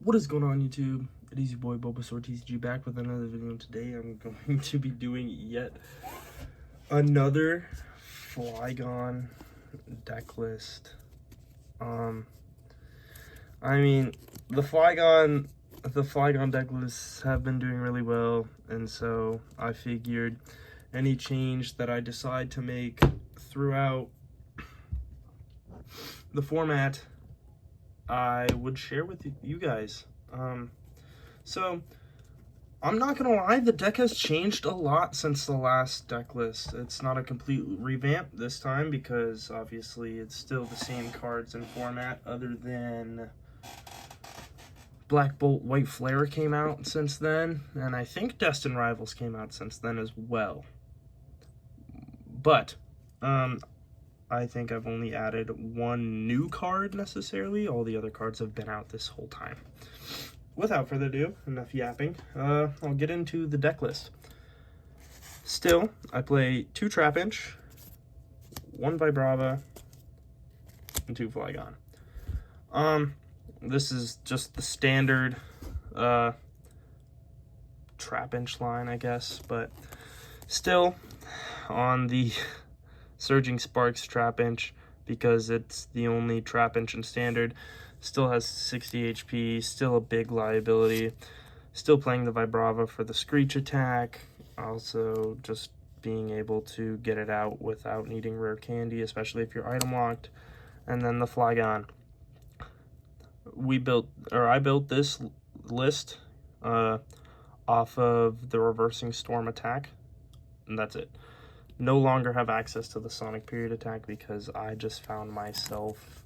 What is going on, YouTube? It is your boy Bulbasaur TCG back with another video. Today I'm going to be doing yet another Flygon deck list. I mean, the Flygon deck lists have been doing really well, and so I figured any change that I decide to make throughout the format I would share with you guys. So I'm not gonna lie, the deck has changed a lot since the last deck list. It's not a complete revamp this time because obviously it's still the same cards and format, other than Black Bolt White Flare came out since then, and I think Destined Rivals came out since then as well. But I think I've only added one new card necessarily. All the other cards have been out this whole time. Without further ado, enough yapping, I'll get into the deck list. Still, I play 2 Trapinch, 1 Vibrava, and 2 Flygon. This is just the standard Trapinch line, I guess, but still on the Surging Sparks Trapinch, because it's the only Trapinch in standard. Still has 60 HP, still a big liability. Still playing the Vibrava for the Screech attack. Also just being able to get it out without needing Rare Candy, especially if you're item locked. And then the Flygon. I built this list off of the Reversing Storm attack, and that's it. No longer have access to the Sonic Period attack because I just found myself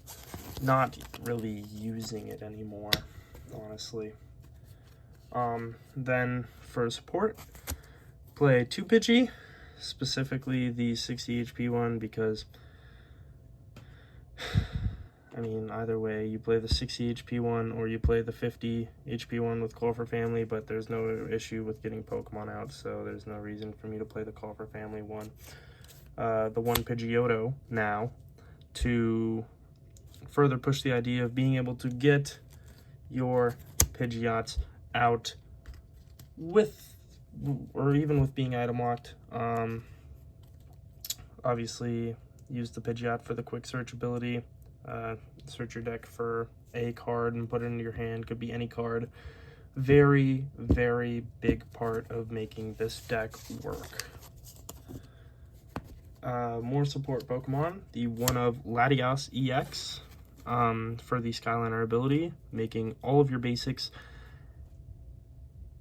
not really using it anymore, honestly. Then for support, play 2 Pidgey, specifically the 60 HP one, because I mean, either way, you play the 60 HP one or you play the 50 HP one with Clover Family, but there's no issue with getting Pokemon out, so there's no reason for me to play the Clover Family one. The one Pidgeotto now, to further push the idea of being able to get your Pidgeots out with, or even with being item locked. Obviously, use the Pidgeot for the quick search ability. Search your deck for a card and put it into your hand. Could be any card. Very, very big part of making this deck work. More support Pokemon. The one of Latias EX for the Skyliner ability, making all of your basics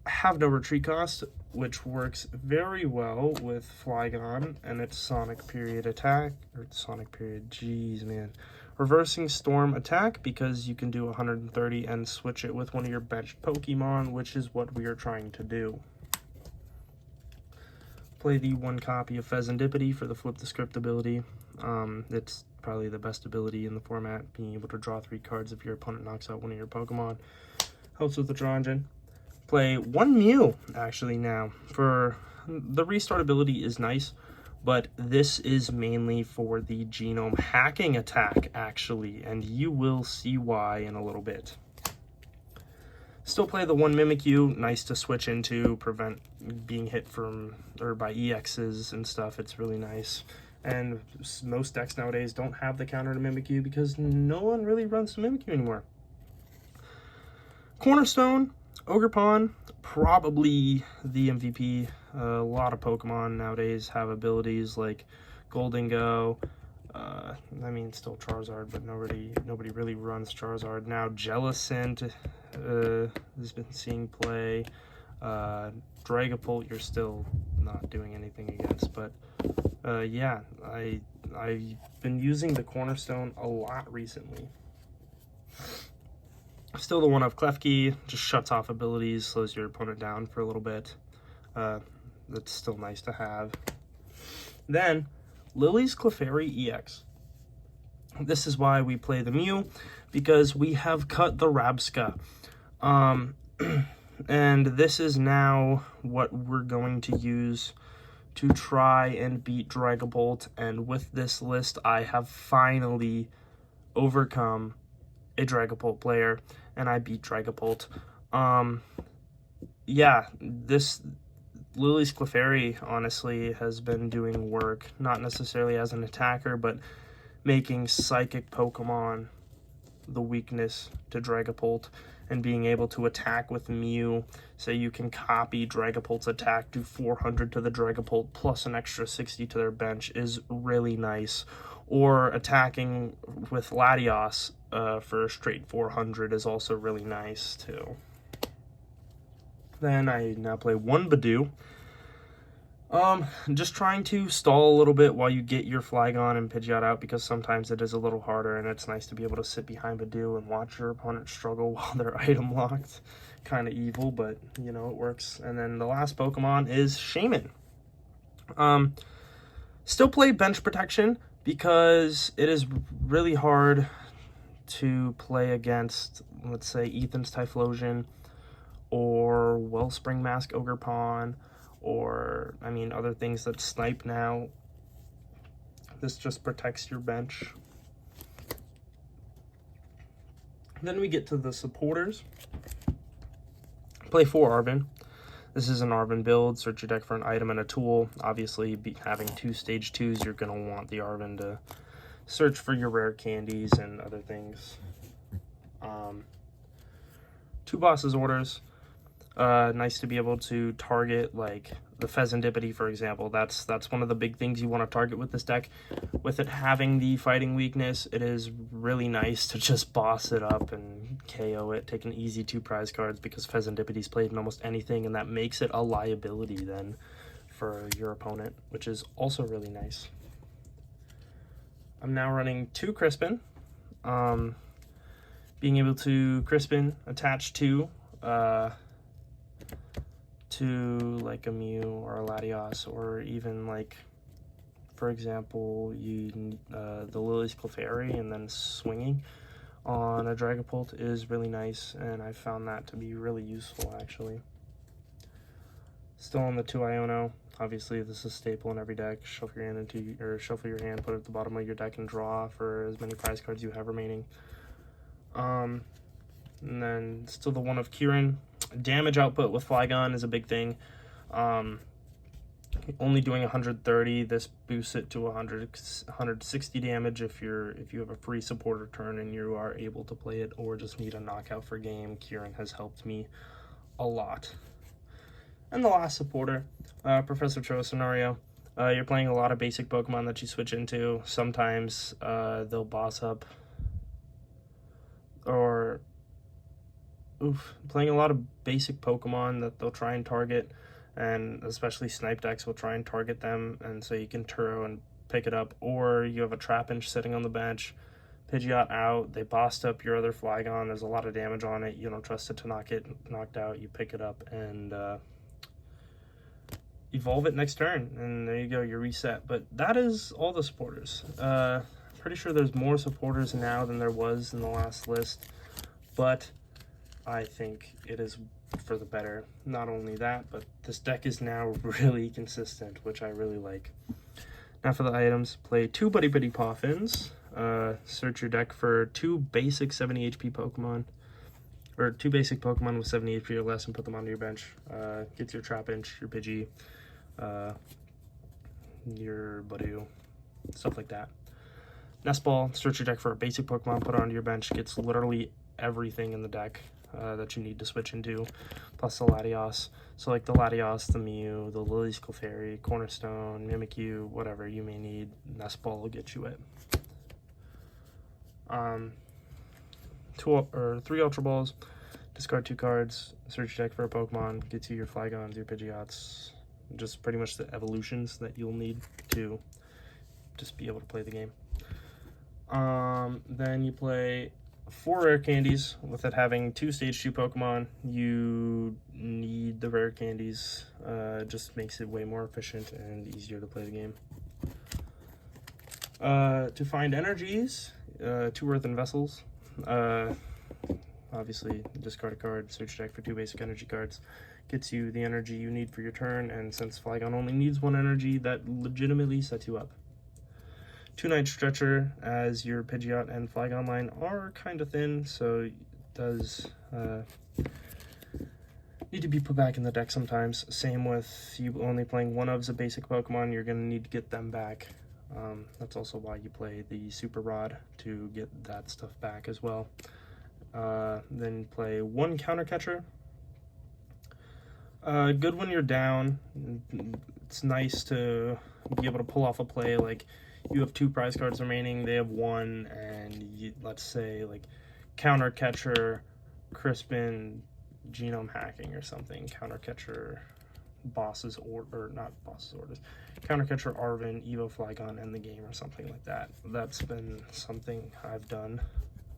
have no retreat cost, which works very well with Flygon and its Sonic Period attack, or Sonic Period, jeez man. Reversing Storm attack, because you can do 130 and switch it with one of your benched Pokemon, which is what we are trying to do. Play the 1 copy of Fezandipiti for the Flip the Script ability. It's probably the best ability in the format, being able to draw 3 cards if your opponent knocks out one of your Pokemon. Helps with the draw engine. Play 1 Mew, actually, now. For the restart ability is nice, but this is mainly for the genome hacking attack, actually, and you will see why in a little bit. Still play the 1 Mimikyu, nice to switch into, prevent being hit by EXs and stuff. It's really nice. And most decks nowadays don't have the counter to Mimikyu because no one really runs to Mimikyu anymore. Cornerstone, Ogerpon, probably the MVP. A lot of Pokemon nowadays have abilities like Golden Go. I mean, still Charizard, but nobody really runs Charizard now. Jellicent has been seeing play. Dragapult, you're still not doing anything against, but yeah, I've been using the Cornerstone a lot recently. Still the one of Klefki, just shuts off abilities, slows your opponent down for a little bit. That's still nice to have. Then, Lillie's Clefairy EX. This is why we play the Mew, because we have cut the Rabska. And this is now what we're going to use to try and beat Dragapult. And with this list, I have finally overcome a Dragapult player, and I beat Dragapult. Yeah, this Lillie's Clefairy honestly has been doing work, not necessarily as an attacker, but making Psychic Pokemon the weakness to Dragapult, and being able to attack with Mew, so you can copy Dragapult's attack, do 400 to the Dragapult plus an extra 60 to their bench is really nice. Or attacking with Latias for a straight 400 is also really nice too. Then I now play one Budew. Just trying to stall a little bit while you get your Flygon and Pidgeot out, because sometimes it is a little harder, and it's nice to be able to sit behind Budew and watch your opponent struggle while they're item locked. Kind of evil, but you know, it works. And then the last Pokemon is Shaymin. Still play bench protection because it is really hard to play against, let's say, Ethan's Typhlosion or Wellspring Mask Ogerpon, or, I mean, other things that snipe now. This just protects your bench. Then we get to the supporters. Play 4 Arven. This is an Arven build. Search your deck for an item and a tool. Obviously, having 2 stage 2s, you're going to want the Arven to search for your rare candies and other things. 2 bosses orders. Nice to be able to target, like, the Fezandipiti, for example. That's one of the big things you want to target with this deck. With it having the fighting weakness, it is really nice to just boss it up and KO it. Take an easy 2 prize cards, because Fezandipiti's played in almost anything, and that makes it a liability then for your opponent, which is also really nice. I'm now running 2 Crispin. Being able to Crispin attach to like a Mew or a Latias, or even, like, for example, the Lillie's Clefairy, and then swinging on a Dragapult is really nice, and I found that to be really useful, actually. Still on the 2 Iono. Obviously, this is a staple in every deck. Shuffle your hand shuffle your hand, put it at the bottom of your deck, and draw for as many prize cards you have remaining. And then still the one of Kieran. Damage output with Flygon is a big thing. Only doing 130. This boosts it to 160 damage if you have a free supporter turn and you are able to play it, or just need a knockout for game. Kieran has helped me a lot. And the last supporter, Professor Cho Scenario. You're playing a lot of basic Pokemon that you switch into. Sometimes they'll boss up, or playing a lot of basic Pokemon that they'll try and target, and especially snipe decks will try and target them, and so you can Turo and pick it up. Or you have a Trapinch sitting on the bench, Pidgeot out, they bossed up your other Flygon, there's a lot of damage on it, you don't trust it to not get knocked out, you pick it up and evolve it next turn, and there you go, you're reset. But that is all the supporters. Pretty sure there's more supporters now than there was in the last list, but I think it is for the better. Not only that, but this deck is now really consistent, which I really like. Now for the items, play 2 Buddy-Buddy Poffins. Search your deck for 2 basic 70 HP Pokemon, or 2 basic Pokemon with 70 HP or less, and put them onto your bench. Get your Trapinch, your Pidgey, your Budew, stuff like that. Nest Ball, search your deck for a basic Pokemon, put it onto your bench. Gets literally everything in the deck that you need to switch into, plus the Latias. So like the Latias, the Mew, the Lillie's Clefairy, Cornerstone, Mimikyu, whatever you may need, Nest Ball will get you it. 3 Ultra Balls, discard 2 cards, search your deck for a Pokemon, gets you your Flygons, your Pidgeots, just pretty much the evolutions that you'll need to just be able to play the game. Then you play 4 rare candies. With it having 2 stage 2 Pokemon, you need the rare candies. Just makes it way more efficient and easier to play the game. To find energies, 2 Earthen Vessels. Obviously, discard a card, search deck for 2 basic energy cards. Gets you the energy you need for your turn, and since Flygon only needs 1 energy, that legitimately sets you up. 2 Night Stretcher, as your Pidgeot and Flygon line are kind of thin, so it does need to be put back in the deck sometimes. Same with you only playing one of the basic Pokemon, you're going to need to get them back. That's also why you play the Super Rod, to get that stuff back as well. Then play 1 Counter Catcher. Good when you're down. It's nice to be able to pull off a play like you have 2 prize cards remaining, they have 1, and you, let's say like Counter Catcher, Crispin, Genome Hacking or something. Counter Catcher, Boss's Order, not Boss's Orders. Counter Catcher, Arvin, Evo Flygon, end the game or something like that. That's been something I've done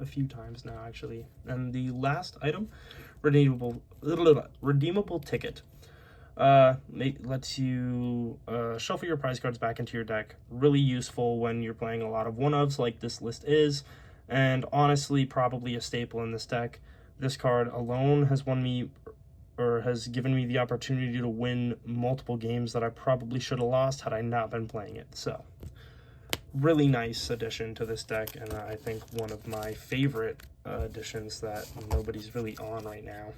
a few times now, actually. And the last item, Redeemable Ticket. Lets you shuffle your prize cards back into your deck. Really useful when you're playing a lot of one-ofs like this list is, and honestly probably a staple in this deck. This card alone has won me, or has given me the opportunity to win multiple games that I probably should have lost had I not been playing it. So really nice addition to this deck, and I think one of my favorite additions that nobody's really on right now.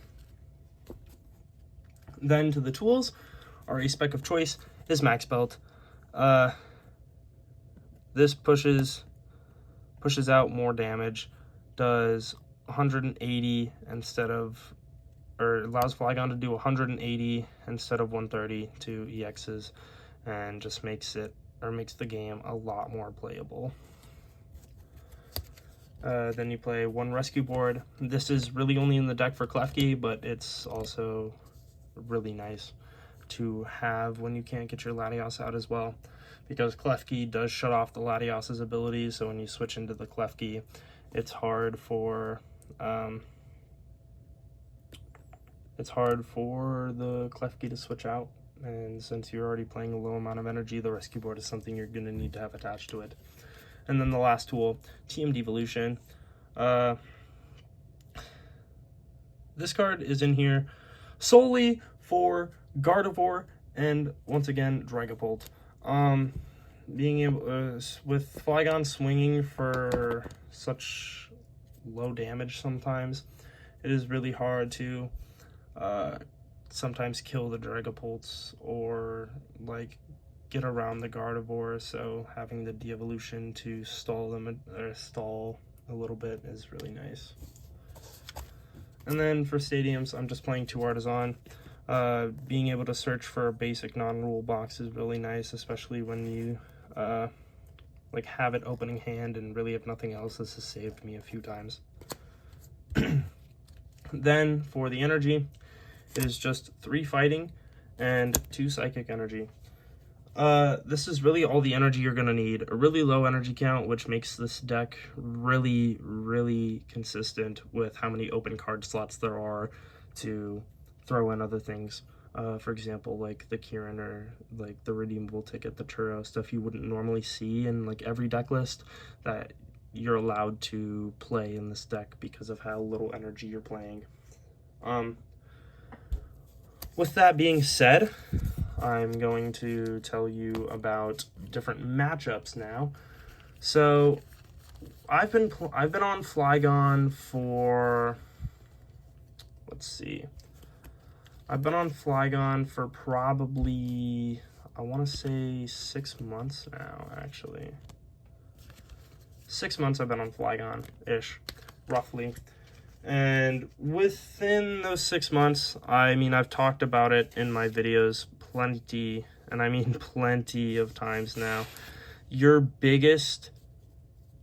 Then to the tools, our ace spec of choice is Max Belt. This pushes out more damage, does 180 instead of, or allows Flygon to do 180 instead of 130 to EXs, and just makes the game a lot more playable. Then you play 1 Rescue Board. This is really only in the deck for Klefki, but it's also really nice to have when you can't get your Latias out as well, because Klefki does shut off the Latias's abilities, so when you switch into the Klefki, it's hard for the Klefki to switch out, and since you're already playing a low amount of energy, the Rescue Board is something you're going to need to have attached to it. And then the last tool, TM Devolution. This card is in here solely for Gardevoir and, once again, Dragapult. Being able, with Flygon swinging for such low damage sometimes, it is really hard to sometimes kill the Dragapults or like get around the Gardevoir, so having the de-evolution to stall them, or stall a little bit, is really nice. And then for stadiums, I'm just playing 2 Artisan. Being able to search for a basic non-rule box is really nice, especially when you like have it opening hand and really have nothing else. This has saved me a few times. Then for the energy, it is just 3 fighting and 2 psychic energy. This is really all the energy you're going to need. A really low energy count, which makes this deck really, really consistent with how many open card slots there are to throw in other things. For example, like the Kieran, or like the Redeemable Ticket, the Turo, stuff you wouldn't normally see in like every deck list that you're allowed to play in this deck because of how little energy you're playing. With that being said, I'm going to tell you about different matchups now. So I've been on Flygon for, let's see, I've been on Flygon for probably, I want to say 6 months now, actually. 6 months I've been on Flygon-ish, roughly. And within those 6 months, I mean, I've talked about it in my videos plenty, and I mean plenty of times now. Your biggest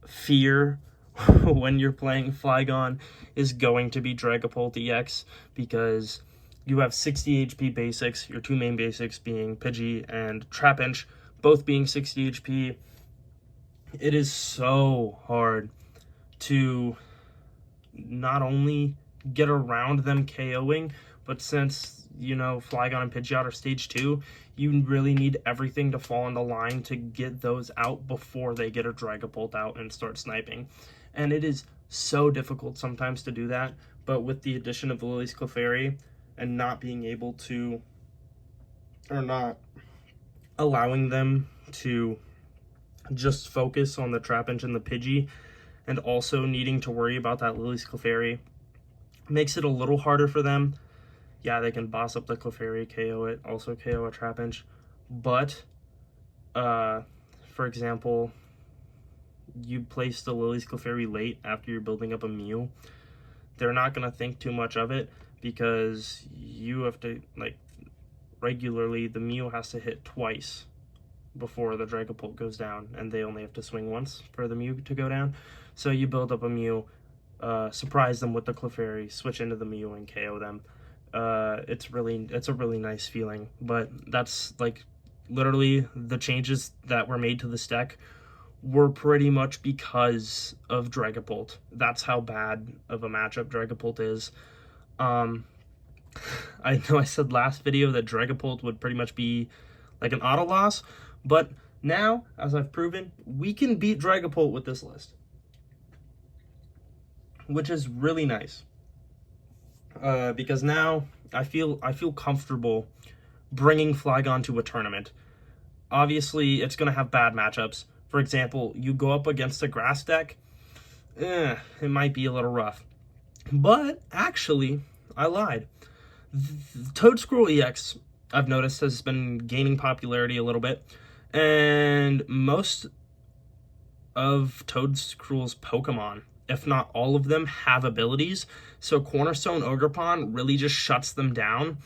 fear when you're playing Flygon is going to be Dragapult EX, because you have 60 HP basics, your 2 main basics being Pidgey and Trapinch, both being 60 HP. It is so hard to not only get around them KOing, but since, you know, Flygon and Pidgeot are stage 2, you really need everything to fall into line to get those out before they get a Dragapult out and start sniping. And it is so difficult sometimes to do that, but with the addition of Lillie's Clefairy and not being able to, or not allowing them to just focus on the Trapinch and the Pidgey, and also needing to worry about that Lillie's Clefairy makes it a little harder for them. Yeah, they can boss up the Clefairy, KO it, also KO a Trapinch, but for example, you place the Lillie's Clefairy late after you're building up a Mew, they're not going to think too much of it, because you have to, like, regularly the Mew has to hit twice before the Dragapult goes down, and they only have to swing once for the Mew to go down. So you build up a Mew, surprise them with the Clefairy, switch into the Mew, and KO them. It's a really nice feeling. But that's, like, literally the changes that were made to this deck were pretty much because of Dragapult. That's how bad of a matchup Dragapult is. I know I said last video that Dragapult would pretty much be like an auto loss, but now, as I've proven, we can beat Dragapult with this list, which is really nice. Because now I feel comfortable bringing Flygon to a tournament. Obviously, it's going to have bad matchups. For example, you go up against a grass deck, it might be a little rough. But actually, I lied. Toedscruel EX, I've noticed, has been gaining popularity a little bit, and most of Toedscruel's Pokemon, if not all of them, have abilities. So Cornerstone Ogerpon really just shuts them down,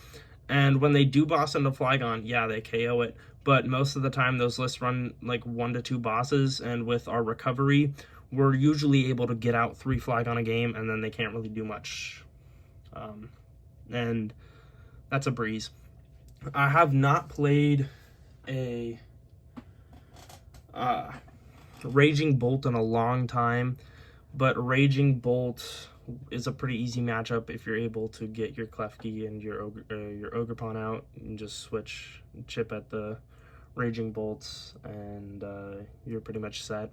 and when they do boss into Flygon, yeah, they KO it. But most of the time, those lists run like 1 to 2 bosses, and with our recovery, we're usually able to get out 3 Flygon a game, and then they can't really do much. And that's a breeze. I have not played a Raging Bolt in a long time, but Raging Bolt is a pretty easy matchup if you're able to get your Klefki and your Ogerpon out and just switch chip at the Raging Bolts, and you're pretty much set.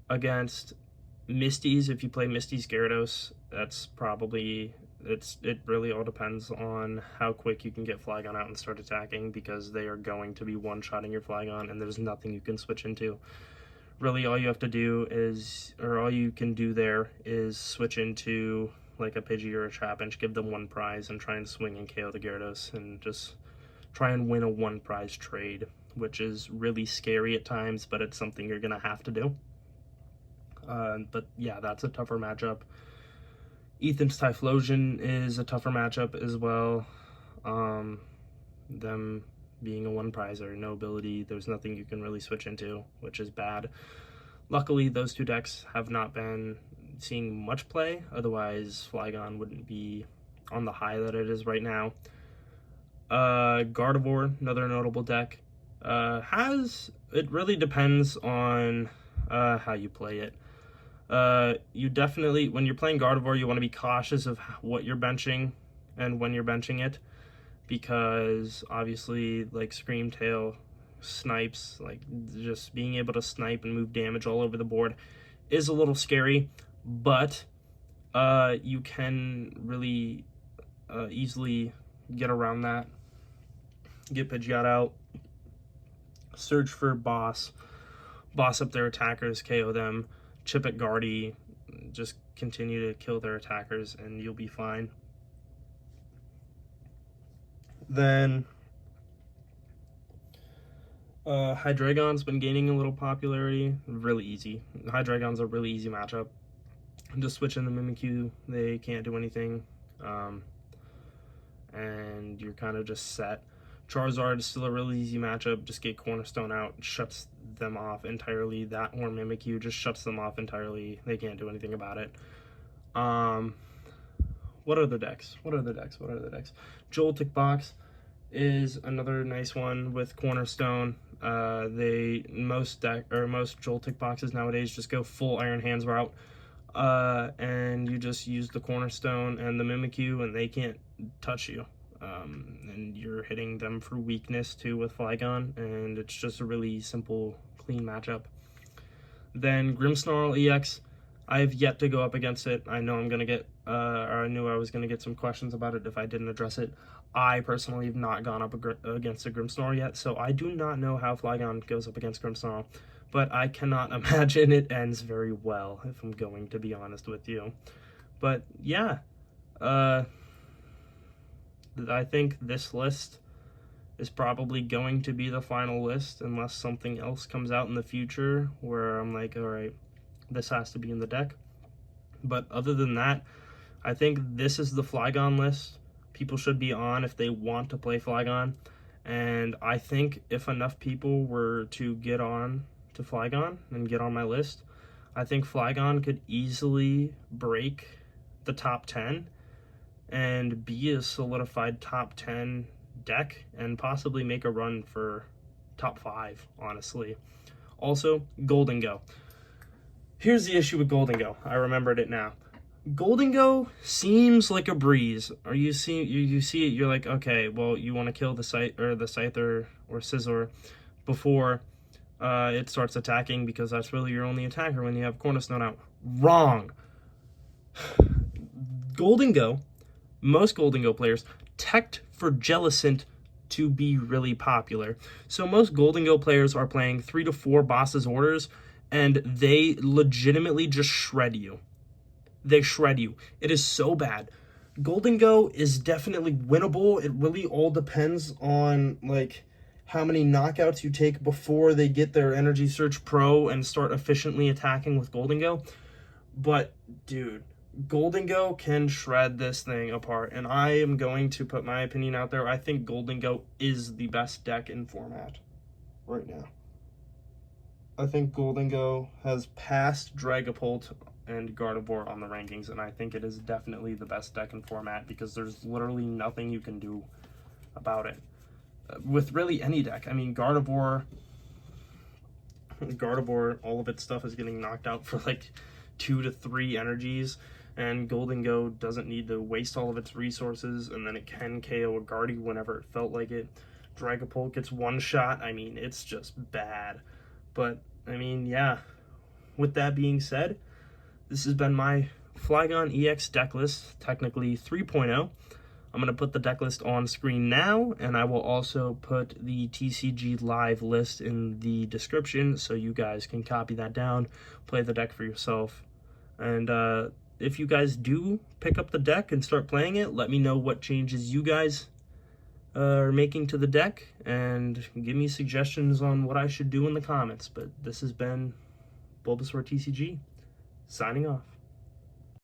Against Misties, if you play Misty's Gyarados, that's probably, it really all depends on how quick you can get Flygon out and start attacking, because they are going to be one-shotting your Flygon, and there's nothing you can switch into. Really, all you have to do is, or all you can do there is switch into like a Pidgey or a Trapinch, give them 1 prize, and try and swing and KO the Gyarados, and just try and win a 1 prize trade, which is really scary at times, but it's something you're gonna have to do. But yeah, that's a tougher matchup. Ethan's Typhlosion is a tougher matchup as well. Them being a 1 prizer, no ability, there's nothing you can really switch into, which is bad. Luckily, those 2 decks have not been seeing much play, otherwise Flygon wouldn't be on the high that it is right now. Gardevoir, another notable deck, it really depends on how you play it. You definitely, when you're playing Gardevoir, you want to be cautious of what you're benching and when you're benching it, because obviously, like, Screamtail, snipes, like, just being able to snipe and move damage all over the board is a little scary, but you can really easily get around that. Get Pidgeot out, search for boss up their attackers, KO them, chip at Guardy, just continue to kill their attackers, and you'll be fine. Then Hydreigon's been gaining a little popularity. Really easy. Hydreigon's a really easy matchup. Just switch in the Mimikyu, they can't do anything, and you're kind of just set. Charizard is still a really easy matchup. Just get Cornerstone out, shuts them off entirely. That or Mimikyu just shuts them off entirely. They can't do anything about it. What other decks? Joltik Box is another nice one with Cornerstone. Most Joltik boxes nowadays just go full Iron Hands route, and you just use the Cornerstone and the Mimikyu, and they can't touch you. And you're hitting them for weakness too with Flygon, and it's just a really simple, clean matchup. Then Grimmsnarl EX, I have yet to go up against it. I know I'm going to get, or I knew I was going to get some questions about it if I didn't address it. I personally have not gone up against a Grimmsnarl yet, so I do not know how Flygon goes up against Grimmsnarl, but I cannot imagine it ends very well, if I'm going to be honest with you. But yeah, I think this list is probably going to be the final list unless something else comes out in the future where I'm like, all right, this has to be in the deck. But other than that, I think this is the Flygon list people should be on if they want to play Flygon. And I think if enough people were to get on to Flygon and get on my list, I think Flygon could easily break the top 10 and be a solidified top 10 deck and possibly make a run for top 5, honestly. Also, Golden Go. Here's the issue with Golden Go. I remembered it now. Golden Go seems like a breeze. Or you see it, you're like, okay, well, you want to kill the Scyther or Scizor before it starts attacking because that's really your only attacker when you have Cornerstone out. Wrong. Golden Go, most Golden Go players teched for Jellicent to be really popular. So most Golden Go players are playing 3 to 4 bosses orders, and they legitimately just shred you. They shred you. It is so bad. Golden Go is definitely winnable. It really all depends on like how many knockouts you take before they get their Energy Search Pro and start efficiently attacking with Golden Go. But dude, Golden Go can shred this thing apart, and I am going to put my opinion out there. I think Golden Go is the best deck in format right now. I think Golden Go has passed Dragapult and Gardevoir on the rankings, and I think it is definitely the best deck in format because there's literally nothing you can do about it. With really any deck. I mean, Gardevoir, all of its stuff is getting knocked out for like 2 to 3 energies, and Golden Go doesn't need to waste all of its resources, and then it can KO a Guardy whenever it felt like it. Dragapult gets one shot. I mean, it's just bad. But, I mean, yeah. With that being said, this has been my Flygon EX deck list, technically 3.0. I'm going to put the deck list on screen now, and I will also put the TCG live list in the description so you guys can copy that down, play the deck for yourself. And if you guys do pick up the deck and start playing it, let me know what changes you guys are making to the deck, and give me suggestions on what I should do in the comments. But this has been Bulbasaur TCG, signing off.